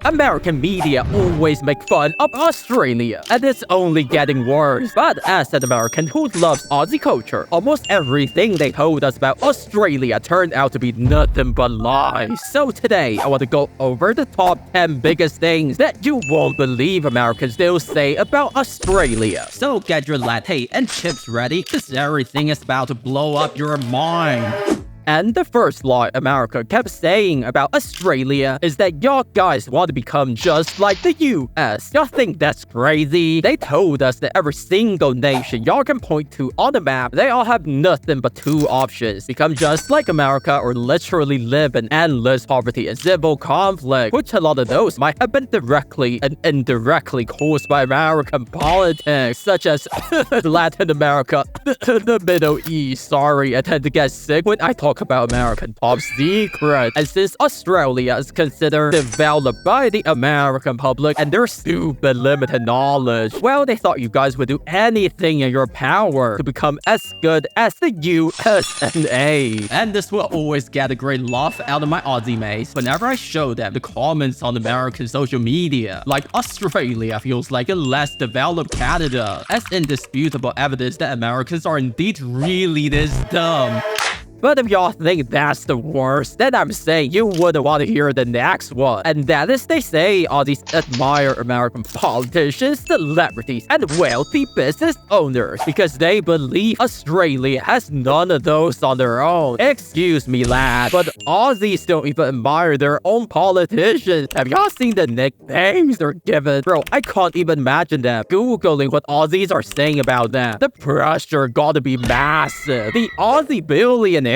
American media always make fun of Australia, and it's only getting worse. But as an American who loves Aussie culture, almost everything they told us about Australia turned out to be nothing but lies. So today, I want to go over the top 10 biggest things that you won't believe Americans still say about Australia. So get your latte and chips ready, cause everything is about to blow up your mind. And the first lie America kept saying about Australia is that y'all guys want to become just like the US. Y'all think that's crazy? They told us that every single nation y'all can point to on the map, they all have nothing but two options: become just like America or literally live in endless poverty and civil conflict, which a lot of those might have been directly and indirectly caused by American politics, such as Latin America, the Middle East. Sorry, I tend to get sick when I talk about American top secret. And since Australia is considered developed by the American public and their stupid limited knowledge, well, they thought you guys would do anything in your power to become as good as the USA. And this will always get a great laugh out of my Aussie mates whenever I show them the comments on American social media, like Australia feels like a less developed Canada, as indisputable evidence that Americans are indeed really this dumb. But if y'all think that's the worst, then I'm saying you wouldn't want to hear the next one. And that is, they say Aussies admire American politicians, celebrities, and wealthy business owners because they believe Australia has none of those on their own. Excuse me, lad, but Aussies don't even admire their own politicians. Have y'all seen the nicknames they're given? Bro, I can't even imagine them Googling what Aussies are saying about them. The pressure gotta be massive. The Aussie billionaires,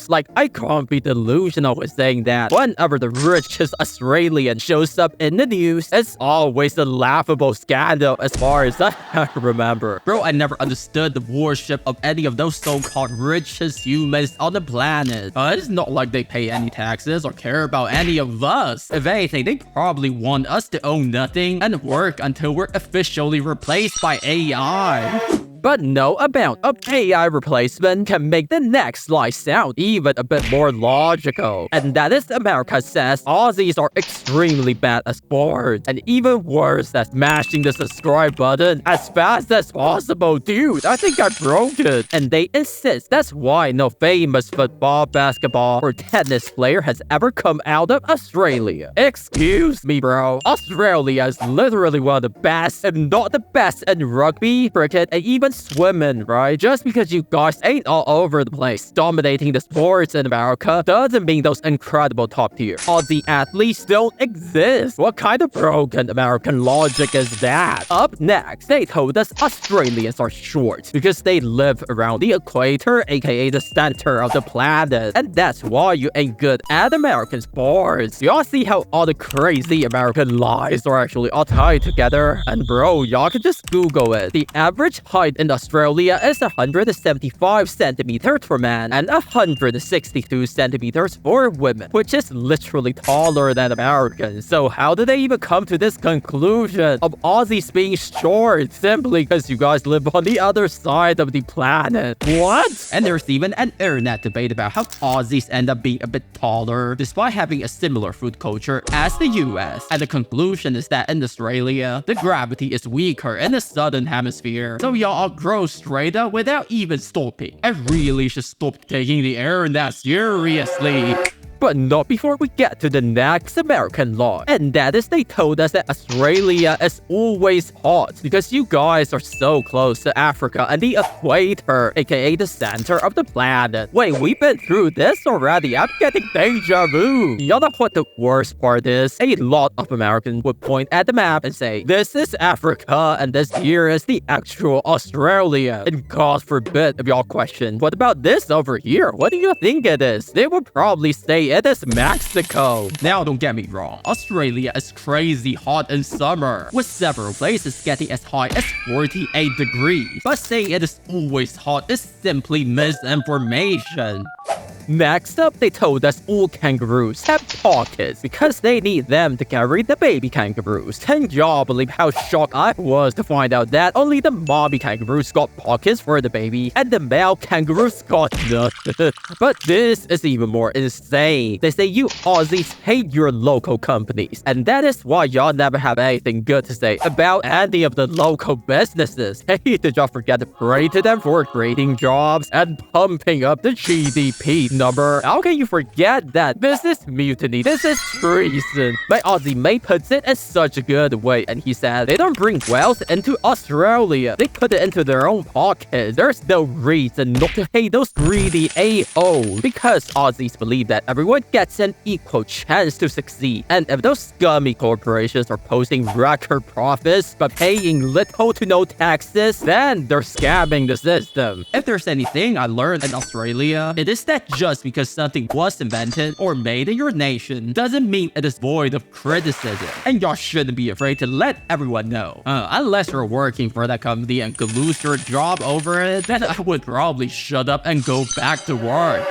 like, I can't be delusional with saying that whenever the richest Australian shows up in the news, it's always a laughable scandal as far as I remember. Bro, I never understood the worship of any of those so-called richest humans on the planet. It's not like they pay any taxes or care about any of us. If anything, they probably want us to own nothing and work until we're officially replaced by AI. But no amount of AI replacement can make the next lie sound even a bit more logical. And that is, America says Aussies are extremely bad at sports, and even worse at smashing the subscribe button as fast as possible. Dude, I think I broke it. And they insist that's why no famous football, basketball, or tennis player has ever come out of Australia. Excuse me, bro. Australia is literally one of the best, if not the best, in rugby, cricket, and even swimming, right? Just because you guys ain't all over the place dominating the sports in America doesn't mean those incredible top tier Aussie athletes don't exist. What kind of broken American logic is that? Up next, they told us Australians are short because they live around the equator, aka the center of the planet, and that's why you ain't good at American sports. Y'all see how all the crazy American lies are actually all tied together? And bro, y'all can just Google it. The average height in Australia is 175 centimeters for men and 162 centimeters for women, which is literally taller than Americans. So how did they even come to this conclusion of Aussies being short simply because you guys live on the other side of the planet? What? And there's even an internet debate about how Aussies end up being a bit taller despite having a similar food culture as the US. And the conclusion is that in Australia, the gravity is weaker in the southern hemisphere, so y'all grow straighter without even stopping. I really should stop taking the air that seriously. But not before we get to the next American law. And that is, they told us that Australia is always hot because you guys are so close to Africa and the equator, aka the center of the planet. Wait, we've been through this already. I'm getting deja vu. You know what the worst part is? A lot of Americans would point at the map and say, this is Africa and this here is the actual Australia. And God forbid if y'all question, what about this over here? What do you think it is? They would probably say it is Mexico. Now, don't get me wrong, Australia is crazy hot in summer, with several places getting as high as 48 degrees. But saying it is always hot is simply misinformation. Next up, they told us all kangaroos have pockets because they need them to carry the baby kangaroos. Can y'all believe how shocked I was to find out that only the mommy kangaroos got pockets for the baby and the male kangaroos got nothing? But this is even more insane. They say you Aussies hate your local companies, and that is why y'all never have anything good to say about any of the local businesses. Hey, did y'all forget to pray to them for creating jobs and pumping up the GDP number? How can you forget that? This is mutiny. This is treason. My Aussie mate puts it in such a good way, and he said they don't bring wealth into Australia. They put it into their own pockets. There's no reason not to hate those greedy AOs, because Aussies believe that everyone gets an equal chance to succeed. And if those scummy corporations are posting record profits but paying little to no taxes, then they're scamming the system. If there's anything I learned in Australia, it is that just because something was invented or made in your nation doesn't mean it is void of criticism. And y'all shouldn't be afraid to let everyone know. Unless you're working for that company and could lose your job over it, then I would probably shut up and go back to work.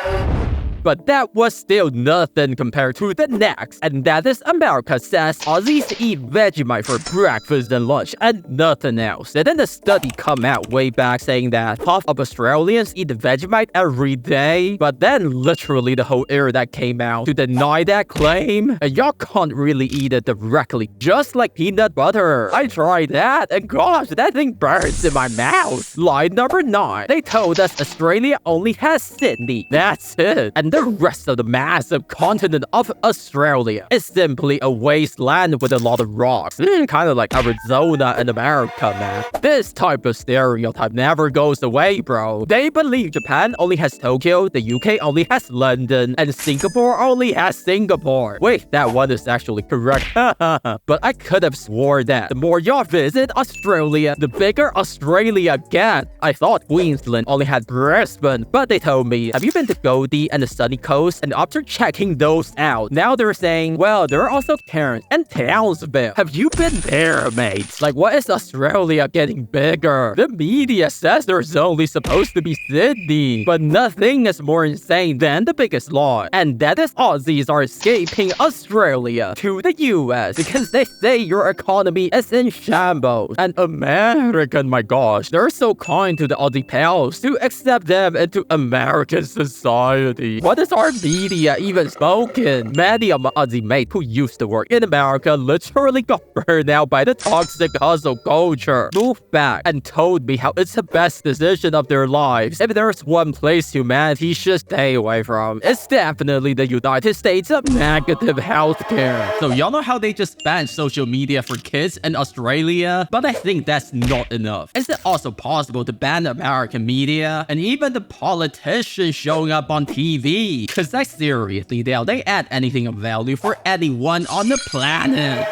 But that was still nothing compared to the next, and that is America says Aussies eat Vegemite for breakfast and lunch and nothing else. And then the study come out way back saying that half of Australians eat Vegemite every day, but then literally the whole internet came out to deny that claim, and y'all can't really eat it directly, just like peanut butter. I tried that, and gosh, that thing burns in my mouth. Lie number 9. They told us Australia only has Sydney. That's it. And the rest of the massive continent of Australia is simply a wasteland with a lot of rocks. Kind of like Arizona in America, man. This type of stereotype never goes away, bro. They believe Japan only has Tokyo, the UK only has London, and Singapore only has Singapore. Wait, that one is actually correct. But I could have sworn that the more y'all visit Australia, the bigger Australia gets. I thought Queensland only had Brisbane, but they told me, have you been to Goldie and the Sunny Coast? And after checking those out, now they're saying, well, there are also Cairns and Townsville. Have you been there, mates? Like, what is Australia getting bigger? The media says there's only supposed to be Sydney, but nothing is more insane than the biggest lie, and that is Aussies are escaping Australia to the US because they say your economy is in shambles. And American, my gosh, they're so kind to the Aussie pals to accept them into American society. What is our media even spoken? Many of my Aussie mates who used to work in America literally got burned out by the toxic hustle culture, moved back, and told me how it's the best decision of their lives. If there's one place humanity should stay away from, it's definitely the United States of negative healthcare. So y'all know how they just banned social media for kids in Australia? But I think that's not enough. Is it also possible to ban American media and even the politicians showing up on TV? Cause like seriously, they add anything of value for anyone on the planet.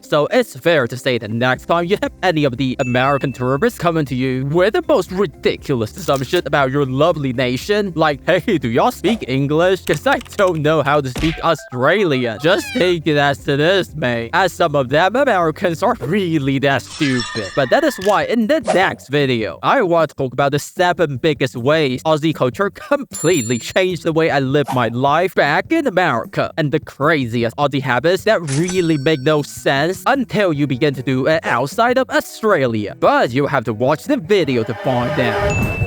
So it's fair to say that next time you have any of the American tourists coming to you with the most ridiculous assumption about your lovely nation, like, hey, do y'all speak English? Cause I don't know how to speak Australian. Just take it as it is, mate. As some of them Americans are really that stupid. But that is why in the next video, I want to talk about the 7 biggest ways Aussie culture completely changed the way I live my life back in America, and the craziest Aussie habits that really make no sense until you begin to do it outside of Australia. But you have to watch the video to find out.